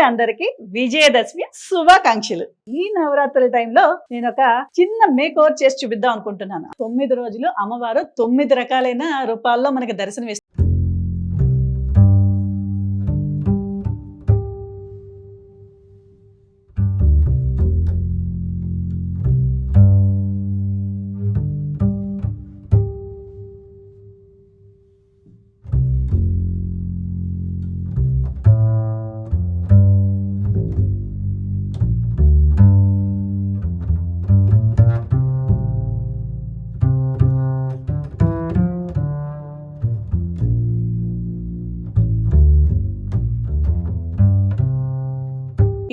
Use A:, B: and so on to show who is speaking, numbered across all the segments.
A: ముందుగా అందరికి విజయదశమి శుభాకాంక్షలు. ఈ నవరాత్రుల టైంలో నేను ఒక చిన్న మేక్ ఓవర్ చేసి చూపిద్దాం అనుకుంటున్నాను. 9 రోజులు అమ్మవారు 9 రకాలైన రూపాల్లో మనకి దర్శనం ఇస్తారు.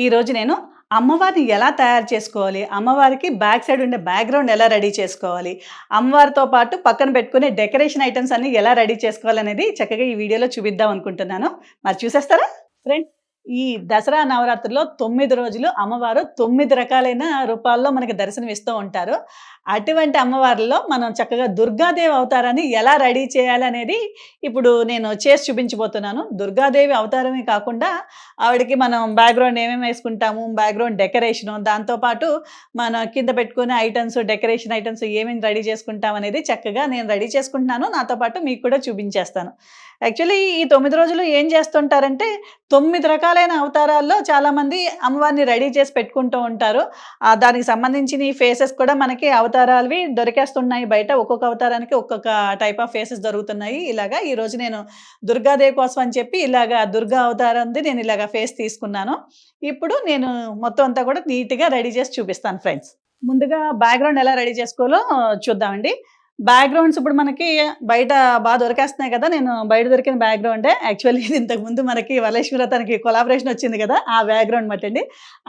A: ఈ రోజు నేను అమ్మవారిని ఎలా తయారు చేసుకోవాలి, అమ్మవారికి బ్యాక్ సైడ్ ఉండే బ్యాక్గ్రౌండ్ ఎలా రెడీ చేసుకోవాలి, అమ్మవారితో పాటు పక్కన పెట్టుకునే డెకరేషన్ ఐటమ్స్ అన్ని ఎలా రెడీ చేసుకోవాలనేది చక్కగా ఈ వీడియోలో చూపిద్దాం అనుకుంటున్నాను. మరి చూసేస్తారా ఫ్రెండ్స్? ఈ దసరా నవరాత్రిలో 9 రోజులు అమ్మవారు 9 రకాలైన రూపాల్లో మనకి దర్శనం ఇస్తూ ఉంటారు. అటువంటి అమ్మవారిలో మనం చక్కగా దుర్గాదేవి అవతారాన్ని ఎలా రెడీ చేయాలనేది ఇప్పుడు నేను చేసి చూపించబోతున్నాను. దుర్గాదేవి అవతారమే కాకుండా ఆవిడకి మనం బ్యాక్గ్రౌండ్ ఏమేమి వేసుకుంటాము, బ్యాక్గ్రౌండ్ డెకరేషను, దాంతోపాటు మన కింద పెట్టుకునే ఐటమ్స్, డెకరేషన్ ఐటమ్స్ ఏమేమి రెడీ చేసుకుంటాం అనేది చక్కగా నేను రెడీ చేసుకుంటున్నాను. నాతో పాటు మీకు కూడా చూపించేస్తాను. యాక్చువల్లీ ఈ 9 రోజులు ఏం చేస్తుంటారంటే 9 రకాలైన అవతారాల్లో చాలామంది అమ్మవారిని రెడీ చేసి పెట్టుకుంటూ ఉంటారు. దానికి సంబంధించిన ఈ ఫేసెస్ కూడా మనకి అవతారాలవి దొరికేస్తున్నాయి బయట. ఒక్కొక్క అవతారానికి ఒక్కొక్క టైప్ ఆఫ్ ఫేసెస్ దొరుకుతున్నాయి. ఇలాగా ఈరోజు నేను దుర్గాదేవి కోసం అని చెప్పి ఇలాగా దుర్గా అవతారంది నేను ఇలాగా ఫేస్ తీసుకున్నాను. ఇప్పుడు నేను మొత్తం అంతా కూడా నీట్గా రెడీ చేసి చూపిస్తాను ఫ్రెండ్స్. ముందుగా బ్యాక్గ్రౌండ్ ఎలా రెడీ చేసుకోవాలో చూద్దామండి. బ్యాక్గ్రౌండ్స్ ఇప్పుడు మనకి బయట బాగా దొరికేస్తున్నాయి కదా. నేను బయట దొరికిన బ్యాక్గ్రౌండే యాక్చువల్లీ ఇది ఇంతకుముందు మనకి వరలక్ష్మి వ్రతానికి కొలాబరేషన్ వచ్చింది కదా, ఆ బ్యాక్గ్రౌండ్ మట్టండి.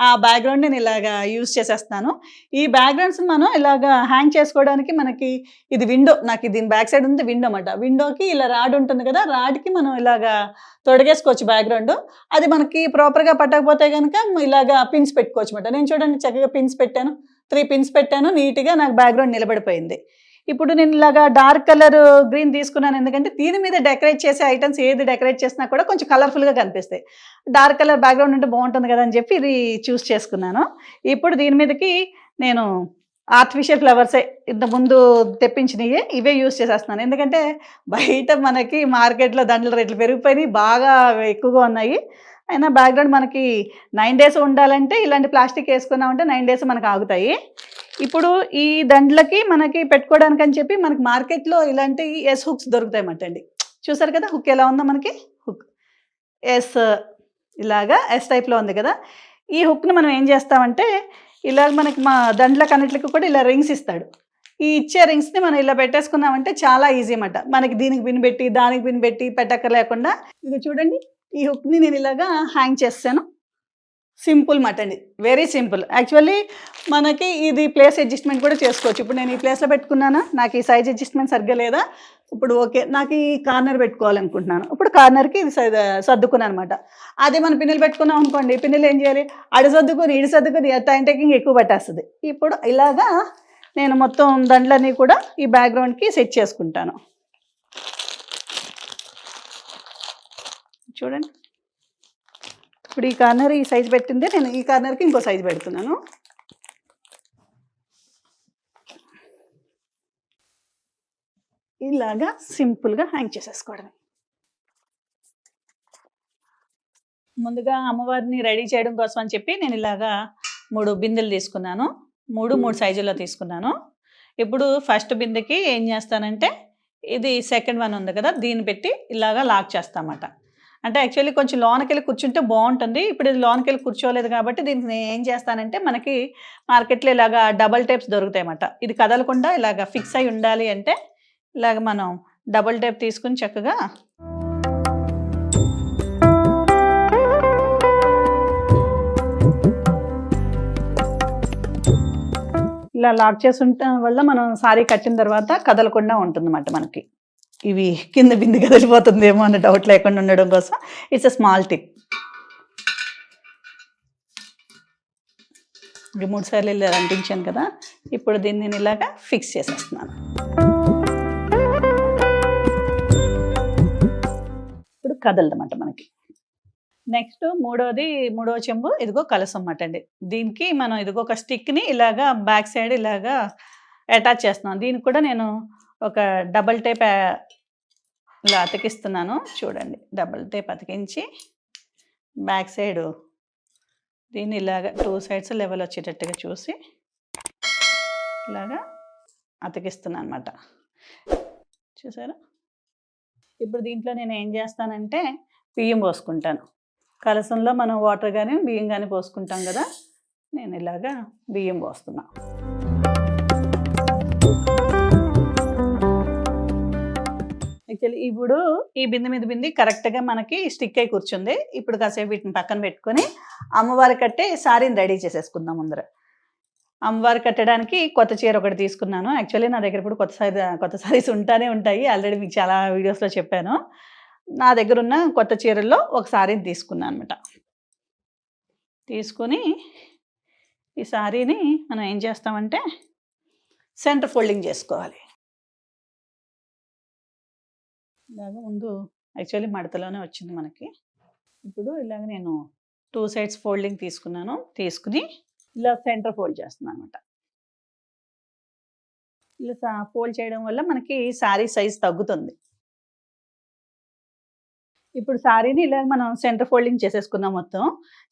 A: ఆ బ్యాక్గ్రౌండ్ నేను ఇలాగా యూజ్ చేసేస్తాను. ఈ బ్యాక్గ్రౌండ్స్ మనం ఇలాగా హ్యాంగ్ చేసుకోవడానికి మనకి ఇది విండో, నాకు దీని బ్యాక్ సైడ్ ఉంది విండో అన్నమాట. విండోకి ఇలా రాడ్ ఉంటుంది కదా, రాడ్కి మనం ఇలాగా తొడిగేసుకోవచ్చు బ్యాక్గ్రౌండ్. అది మనకి ప్రాపర్గా పట్టకపోతే కనుక ఇలాగా పిన్స్ పెట్టుకోవచ్చు అన్నమాట. నేను చూడండి చక్కగా పిన్స్ పెట్టాను, 3 పిన్స్ పెట్టాను, నీట్గా నాకు బ్యాక్గ్రౌండ్ నిలబడిపోయింది. ఇప్పుడు నేను ఇలాగా డార్క్ కలర్ గ్రీన్ తీసుకున్నాను, ఎందుకంటే దీని మీద డెకరేట్ చేసే ఐటమ్స్ ఏది డెకరేట్ చేసినా కూడా కొంచెం కలర్ఫుల్గా కనిపిస్తాయి. డార్క్ కలర్ బ్యాక్గ్రౌండ్ ఉంటే బాగుంటుంది కదా అని చెప్పి ఇది చూస్ చేసుకున్నాను. ఇప్పుడు దీని మీదకి నేను ఆర్టిఫిషియల్ ఫ్లవర్సే ఇంతకుముందు తెప్పించినవి ఇవే యూస్ చేసేస్తున్నాను. ఎందుకంటే బయట మనకి మార్కెట్లో దండల రేట్లు పెరిగిపోయినాయి, బాగా ఎక్కువగా ఉన్నాయి. అయినా బ్యాక్గ్రౌండ్ మనకి 9 డేస్ ఉండాలంటే ఇలాంటి ప్లాస్టిక్ వేసుకున్నామంటే 9 డేస్ మనకు ఆగుతాయి. ఇప్పుడు ఈ దండలకి మనకి పెట్టుకోవడానికి అని చెప్పి మనకి మార్కెట్లో ఇలాంటి ఎస్ హుక్స్ దొరుకుతాయి అన్నమాట అండి. చూసారు కదా హుక్ ఎలా ఉందో, మనకి హుక్ ఎస్ ఇలాగా ఎస్ టైప్లో ఉంది కదా. ఈ హుక్ని మనం ఏం చేస్తామంటే ఇలాగ మనకి మా దండలకు అన్నిటికి కూడా ఇలా రింగ్స్ ఇస్తాడు. ఈ ఇచ్చే రింగ్స్ని మనం ఇలా పెట్టేసుకున్నామంటే చాలా ఈజీ అన్నమాట. మనకి దీనికి పిన్ పెట్టి దానికి పిన్ పెట్టి పెట్టక్కర్లేకుండా ఇది చూడండి, ఈ హుక్ని నేను ఇలాగా హ్యాంగ్ చేస్తాను. సింపుల్ మాట అండి, వెరీ సింపుల్. యాక్చువల్లీ మనకి ఇది ప్లేస్ అడ్జస్ట్మెంట్ కూడా చేసుకోవచ్చు. ఇప్పుడు నేను ఈ ప్లేస్లో పెట్టుకున్నాను, నాకు ఈ సైజ్ అడ్జస్ట్మెంట్ సరిగ్గా లేదా, ఇప్పుడు ఓకే నాకు ఈ కార్నర్ పెట్టుకోవాలనుకుంటున్నాను. ఇప్పుడు కార్నర్కి ఇది సర్దుకున్నాను అనమాట. అదే మనం పిన్నులు పెట్టుకున్నాం అనుకోండి, పిన్నులు ఏం చేయాలి, ఇడి సర్దుకుని టైం టేకింగ్ ఎక్కువ పట్టేస్తుంది. ఇప్పుడు ఇలాగా నేను మొత్తం దండలన్నీ కూడా ఈ బ్యాక్గ్రౌండ్కి సెట్ చేసుకుంటాను. చూడండి ఇప్పుడు ఈ కార్నర్ ఈ సైజు పెట్టిందే, నేను ఈ కార్నర్కి ఇంకో సైజు పెడుతున్నాను. ఇలాగా సింపుల్గా హ్యాంగ్ చేసేసుకోవడం. ముందుగా అమ్మవారిని రెడీ చేయడం కోసం అని చెప్పి నేను ఇలాగా 3 బిందెలు తీసుకున్నాను. 3 సైజుల్లో తీసుకున్నాను. ఇప్పుడు ఫస్ట్ బిందెకి ఏం చేస్తానంటే ఇది సెకండ్ వన్ ఉంది కదా, దీన్ని పెట్టి ఇలాగా లాక్ చేస్తామన్నమాట. అంటే యాక్చువల్లీ కొంచెం లోనకి వెళ్ళి కూర్చుంటే బాగుంటుంది. ఇప్పుడు ఇది లోనకి వెళ్ళి కూర్చోలేదు కాబట్టి దీన్ని ఏం చేస్తానంటే మనకి మార్కెట్లో ఇలాగా డబల్ టేప్స్ దొరుకుతాయి అన్నమాట. ఇది కదలకుండా ఇలాగా ఫిక్స్ అయి ఉండాలి అంటే ఇలాగ మనం డబల్ టేప్ తీసుకుని చక్కగా ఇలా లాక్ చేసి ఉండటం వల్ల మనం సారీ కట్టిన తర్వాత కదలకుండా ఉంటుందన్నమాట. మనకి ఇవి కింద బింది కదిలిపోతుందేమో అన్న డౌట్ లేకుండా ఉండడం కోసం ఇట్స్ ఎ స్మాల్ టిప్. 3 సార్లు ఇలా అంటించాను కదా, ఇప్పుడు దీన్ని నేను ఇలాగా ఫిక్స్ చేసేస్తున్నాను. ఇప్పుడు కదలదన్నమాట మనకి. నెక్స్ట్ మూడో చెంబు ఇదిగో కలసం మాట అండి. దీనికి మనం ఇదిగో ఒక స్టిక్‌ని ఇలాగా బ్యాక్ సైడ్ ఇలాగా అటాచ్ చేస్తున్నాను. దీనికి కూడా నేను ఒక డబుల్ టేప్ ఇలా అతికిస్తున్నాను. చూడండి. డబుల్ టేప్ అతికించి బ్యాక్ సైడు దీన్ని ఇలాగ 2 సైడ్స్ లెవెల్ వచ్చేటట్టుగా చూసి ఇలాగా అతికిస్తున్నానన్నమాట. చూసారా? ఇప్పుడు దీంట్లో నేను ఏం చేస్తానంటే బియ్యం పోసుకుంటాను. కలసంలో మనం వాటర్ గాని, బియ్యం గాని పోసుకుంటాం గదా! నేను ఇలాగా బియ్యం పోస్తున్నా. యాక్చువల్లీ ఇప్పుడు ఈ బిందె మీద బిందె కరెక్ట్‌గా మనకి స్టిక్ అయి కూర్చుంది. ఇప్పుడు కాసేపు వీటిని పక్కన పెట్టుకొని అమ్మవారికి కట్టే సారీని రెడీ చేసేసుకుందాం ముందర. అమ్మవారికి కట్టడానికి కొత్త చీర ఒకటి తీసుకున్నాను. యాక్చువల్లీ నా దగ్గర ఇప్పుడు కొత్త సారీస్ ఉంటానే ఉంటాయి. ఆల్రెడీ మీకు చాలా వీడియోస్‌లో చెప్పాను. నా దగ్గరున్న కొత్త చీరల్లో ఒక సారీని తీసుకున్నా అనమాట. తీసుకొని ఈ సారీని మనం ఏం చేస్తామంటే సెంటర్ ఫోల్డింగ్ చేసుకోవాలి. ఇలాగ ముందు యాక్చువల్లీ మడతలోనే వచ్చింది మనకి. ఇప్పుడు ఇలాగ నేను 2 సైడ్స్ ఫోల్డింగ్ తీసుకున్నాను. తీసుకొని ఇలా సెంటర్ ఫోల్డ్ చేస్తున్నాను అనమాట. ఇలా ఫోల్డ్ చేయడం వల్ల మనకి సారీ సైజ్ తగ్గుతుంది. ఇప్పుడు సారీని ఇలా మనం సెంటర్ ఫోల్డింగ్ చేసేసుకున్నాం మొత్తం.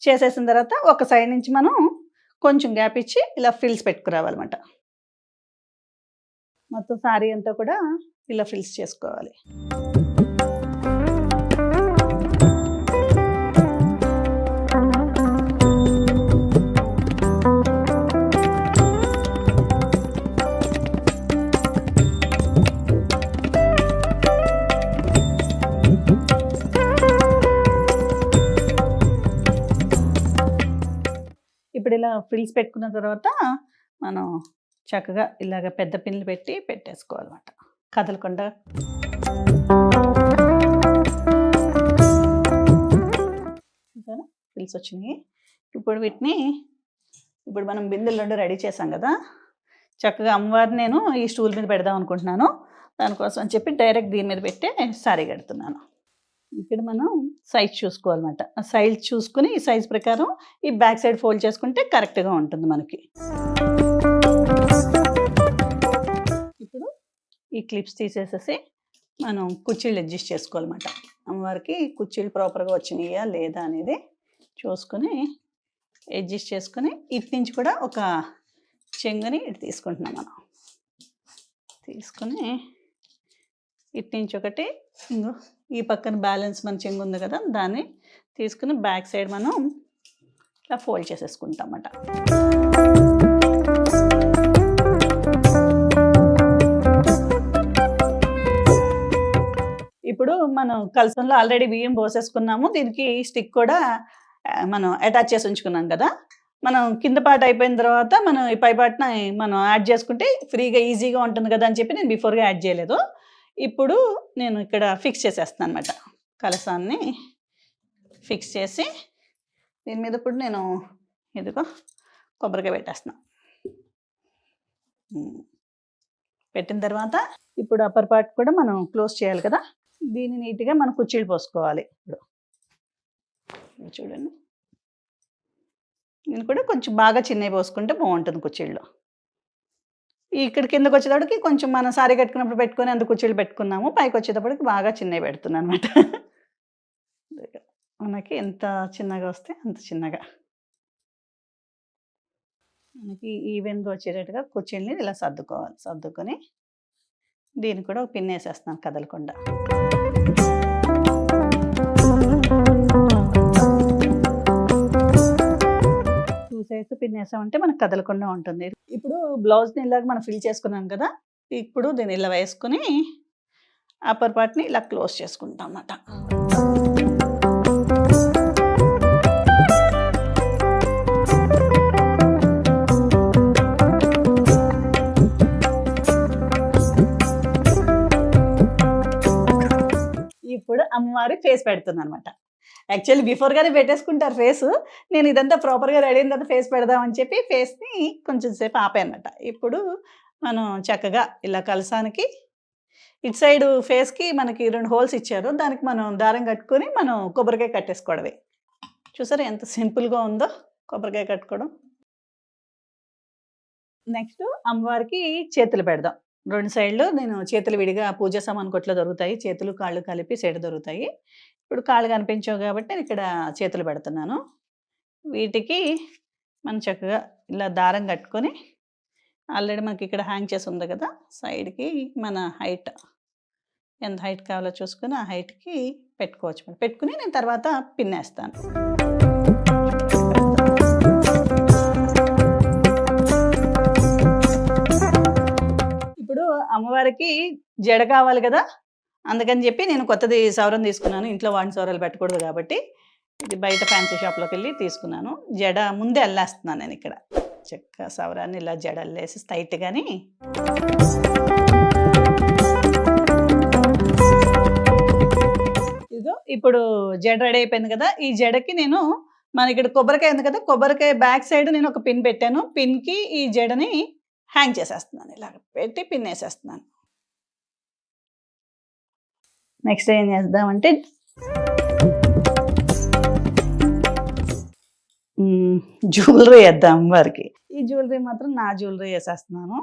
A: చేసేసిన తర్వాత ఒక సైడ్ నుంచి మనం కొంచెం గ్యాప్ ఇచ్చి ఇలా ఫ్రిల్స్ పెట్టుకురావాలన్నమాట. మొత్తం సారీ అంతా కూడా ఇలా ఫ్రిల్స్ చేసుకోవాలి. ఇప్పుడు ఇలా ఫ్రిల్స్ పెట్టుకున్న తర్వాత మనం చక్కగా ఇలాగ పెద్ద పిన్నులు పెట్టి పెట్టేసుకోవాలన్నమాట. కదలకుండా. చూసారా? ఫ్రిల్స్ వచ్చినాయి. ఇప్పుడు మనం బిందెలు 2 రెడీ చేసాం కదా! చక్కగా అమ్మవారిని నేను ఈ స్టూల్ మీద పెడదాం అనుకుంటున్నాను. దానికోసం అని చెప్పి డైరెక్ట్ దీని మీద పెట్టే సారీ కడుతున్నాను. ఇక్కడ మనం సైజ్ చూసుకోవాలన్నమాట. ఆ సైజ్ చూసుకొని ఈ సైజ్ ప్రకారం ఈ బ్యాక్ సైడ్ ఫోల్డ్ చేసుకుంటే కరెక్ట్‌గా ఉంటుంది మనకి. ఇప్పుడు ఈ క్లిప్స్ తీసేసేసి మనం కుర్చీలు అడ్జస్ట్ చేసుకోవాలన్నమాట. అమ్మవారికి కుర్చీలు ప్రాపర్‌గా వచ్చినాయా లేదా అనేది చూసుకొని అడ్జస్ట్ చేసుకొని ఇటు నుంచి కూడా ఒక చెంగుని ఇటు తీసుకుంటున్నాం మనం. తీసుకొని ఇటు నుంచి ఒకటి ఇంగో ఈ పక్కన బ్యాలెన్స్ మన చెంగు ఉంది కదా! దాన్ని తీసుకుని బ్యాక్ సైడ్ మనం ఇలా ఫోల్డ్ చేసేసుకుంటాం అన్నమాట. ఇప్పుడు మనం కలసంలో ఆల్రెడీ బియ్యం పోసేసుకున్నాము. దీనికి స్టిక్ కూడా మనం అటాచ్ చేసి ఉంచుకున్నాం కదా! మనం కింద పార్ట్ అయిపోయిన తర్వాత మనం ఈ పై పార్ట్‌ని మనం యాడ్ చేసుకుంటే ఫ్రీగా ఈజీగా ఉంటుంది కదా అని చెప్పి నేను బిఫోర్‌గా యాడ్ చేయలేదు. ఇప్పుడు నేను ఇక్కడ ఫిక్స్ చేసేస్తున్నాను అనమాట. కలసాన్ని ఫిక్స్ చేసి దీని మీద ఇప్పుడు నేను ఇదిగో కొబ్బరికాయ పెట్టేస్తున్నా. పెట్టిన తర్వాత ఇప్పుడు అప్పర్ పార్ట్ కూడా మనం క్లోజ్ చేయాలి కదా! దీన్ని నీట్‌గా మనం కుర్చీలు పోసుకోవాలి. ఇప్పుడు చూడండి. దీన్ని కూడా కొంచెం బాగా చిన్నవి పోసుకుంటే బాగుంటుంది కుర్చీల్లో. ఇక్కడ కిందకి వచ్చేటప్పటికి కొంచెం మనం సారీ కట్టుకున్నప్పుడు పెట్టుకొని అంత కుర్చీలు పెట్టుకున్నాము. పైకి వచ్చేటప్పటికి బాగా చిన్నవి పెడుతున్నాను అనమాట. మనకి ఎంత చిన్నగా వస్తే అంత చిన్నగా మనకి ఈవెన్‌గా వచ్చేటట్టుగా కుర్చీలని ఇలా సర్దుకోవాలి. సర్దుకొని దీన్ని కూడా ఒక పిన్ వేసేస్తున్నాను కదలకుండా. సైడ్స్ పిన్ వేసామంటే మనకు కదలకుండా ఉంటుంది. ఇప్పుడు బ్లౌజ్‌ని ఇలాగ మనం ఫిల్ చేసుకున్నాం కదా! ఇప్పుడు దీన్ని ఇలా వేసుకొని అప్పర్ పార్ట్‌ని ఇలా క్లోజ్ చేసుకుంటాం అన్నమాట. ఇప్పుడు అమ్మవారి ఫేస్ పెడుతున్నానన్నమాట. యాక్చువల్లీ బిఫోర్‌గానే పెట్టేసుకుంటారు ఫేసు. నేను ఇదంతా ప్రాపర్‌గా రెడీ అయిన తర్వాత ఫేస్ పెడదామని చెప్పి ఫేస్‌ని కొంచెం సేపు ఆపానన్నమాట. ఇప్పుడు మనం చక్కగా ఇలా కలసానికి ఇటు సైడు ఫేస్‌కి మనకి 2 హోల్స్ ఇచ్చారు. దానికి మనం దారం కట్టుకొని మనం కొబ్బరికాయ కట్టేసుకోవడమే. చూసారా ఎంత సింపుల్‌గా ఉందో కొబ్బరికాయ కట్టుకోవడం. నెక్స్ట్ అమ్మవారికి చేతులు పెడదాం. 2 సైడ్‌లు నేను చేతులు విడిగా పూజా సామాను కొట్లో దొరుకుతాయి. చేతులు, కాళ్ళు కలిపి సెట్ దొరుకుతాయి. ఇప్పుడు కాళ్ళు కనిపించవు కాబట్టి ఇక్కడ చేతులు పెడుతున్నాను. వీటికి మనం చక్కగా ఇలా దారం కట్టుకొని ఆల్రెడీ మనకిక్కడ హ్యాంగ్ చేసి ఉంది కదా! సైడ్‌కి మన హైట్ ఎంత హైట్ కావాలో చూసుకొని ఆ హైట్‌కి పెట్టుకోవచ్చు. పెట్టుకొని నేను తర్వాత పిన్నేస్తాను. ఇప్పుడు అమ్మవారికి జడ కావాలి కదా! అందుకని చెప్పి నేను కొత్తది సవరం తీసుకున్నాను. ఇంట్లో వాడిన సవరాలు పెట్టకూడదు కాబట్టి. ఇది బయట ఫ్యాన్సీ షాప్‌లోకెళ్ళి తీసుకున్నాను. జడ ముందే అల్లేస్తున్నాను నేనిక్కడ. చక్కగా సవరాన్ని ఇలా జడ అల్లేసి టైట్‌గాని ఇదిగో ఇప్పుడు జడ రెడీ అయిపోయింది కదా! ఈ జడకి నేను మనకిక్కడ కొబ్బరికాయ ఉంది కదా! కొబ్బరికాయ బ్యాక్ సైడ్ నేను ఒక పిన్ పెట్టాను. పిన్‌కి ఈ జడని హ్యాంగ్ చేసేస్తున్నాను. ఇలాగ పెట్టి పిన్నేసేస్తున్నాను. నెక్స్ట్ ఏం చేద్దామంటే జ్యువెలరీ ఏద్దాం అమ్మవారికి. ఈ జ్యువెలరీ మాత్రం నా జ్యువెలరీ ఏసేస్తున్నాను.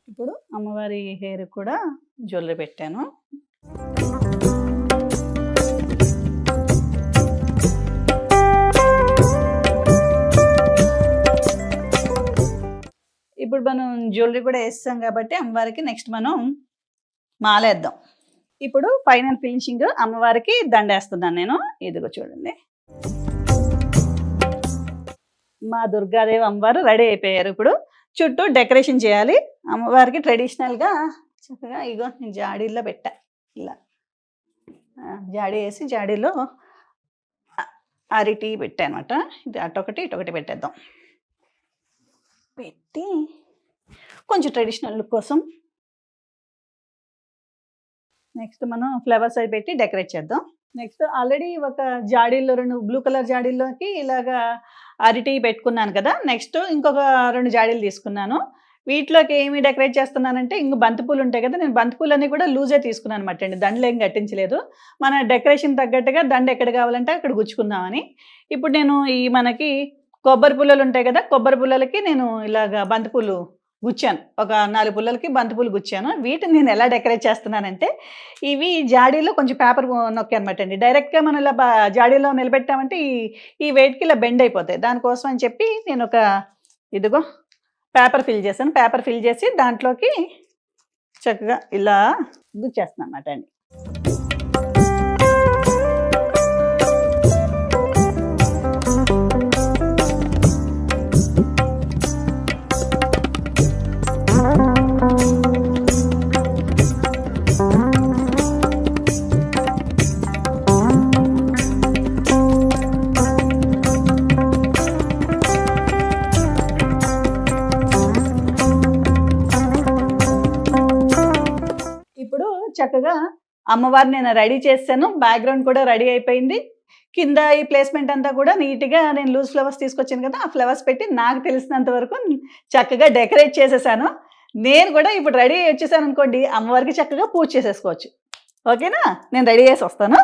A: ఇప్పుడు అమ్మవారి హెయిర్‌కి కూడా జ్యువెలరీ పెట్టాను. ఇప్పుడు మనం జ్యువెలరీ కూడా ఏసేసాం కాబట్టి అమ్మవారికి నెక్స్ట్ మనం మాలేద్దాం. ఇప్పుడు ఫైనల్ ఫినిషింగ్ అమ్మవారికి దండేస్తున్నాను నేను. ఇదిగో చూడండి. మా దుర్గాదేవి అమ్మవారు రెడీ అయిపోయారు. ఇప్పుడు చుట్టూ డెకరేషన్ చేయాలి. అమ్మవారికి ట్రెడిషనల్‌గా చక్కగా ఇగో నేను జాడీల్లో పెట్టా. ఇలా జాడీ ఏసి జాడీలో అరటి పెట్టానమాట. ఇది అటొకటి ఇటొకటి పెట్టేద్దాం. పెట్టి కొంచెం ట్రెడిషనల్ లుక్ కోసం నెక్స్ట్ మనం ఫ్లవర్స్ అవి పెట్టి డెకరేట్ చేద్దాం. నెక్స్ట్ ఆల్రెడీ ఒక జాడీల్లో 2 బ్లూ కలర్ జాడీల్లోకి ఇలాగా అరటి పెట్టుకున్నాను కదా! నెక్స్ట్ ఇంకొక 2 జాడీలు తీసుకున్నాను. వీటిలోకి ఏమి డెకరేట్ చేస్తున్నానంటే ఇంక బంతిపూలు ఉంటాయి కదా! నేను బంతిపూలన్నీ కూడా లూజే తీసుకున్నాను అనమాట అండి. దండలేం కట్టించలేదు. మన డెకరేషన్ తగ్గట్టుగా దండ ఎక్కడ కావాలంటే అక్కడ గుచ్చుకుందామని. ఇప్పుడు నేను ఈ మనకి కొబ్బరి పుల్లలు ఉంటాయి కదా! కొబ్బరి పుల్లలకి నేను ఇలాగా బంతిపూలు గుచ్చాను. ఒక 4 పుల్లలకి బంతిపూలు గుచ్చాను. వీటిని నేను ఎలా డెకరేట్ చేస్తున్నానంటే ఇవి జాడీలో కొంచెం పేపర్ నొక్కానమాట అండి. డైరెక్ట్‌గా మనం ఇలా జాడీలో నిలబెట్టామంటే ఈ వెయిట్‌కి ఇలా బెండ్ అయిపోతాయి. దానికోసం అని చెప్పి నేను ఒక ఇదిగో పేపర్ ఫిల్ చేశాను. పేపర్ ఫిల్ చేసి దాంట్లోకి చక్కగా ఇలా గుచ్చేస్తున్నాను అన్నమాట అండి. చక్కగా అమ్మవారిని నేను రెడీ చేశాను. బ్యాక్‌గ్రౌండ్ కూడా రెడీ అయిపోయింది. కింద ఈ ప్లేస్‌మెంట్ అంతా కూడా నీట్‌గా నేను లూజ్ ఫ్లవర్స్ తీసుకొచ్చాను కదా! ఆ ఫ్లవర్స్ పెట్టి నాకు తెలిసినంత వరకు చక్కగా డెకరేట్ చేసేసాను. నేను కూడా ఇప్పుడు రెడీ అయ్యి వచ్చేసాననుకోండి అమ్మవారికి చక్కగా పూజ చేసేసుకోవచ్చు. ఓకేనా? నేను రెడీ చేసి వస్తాను.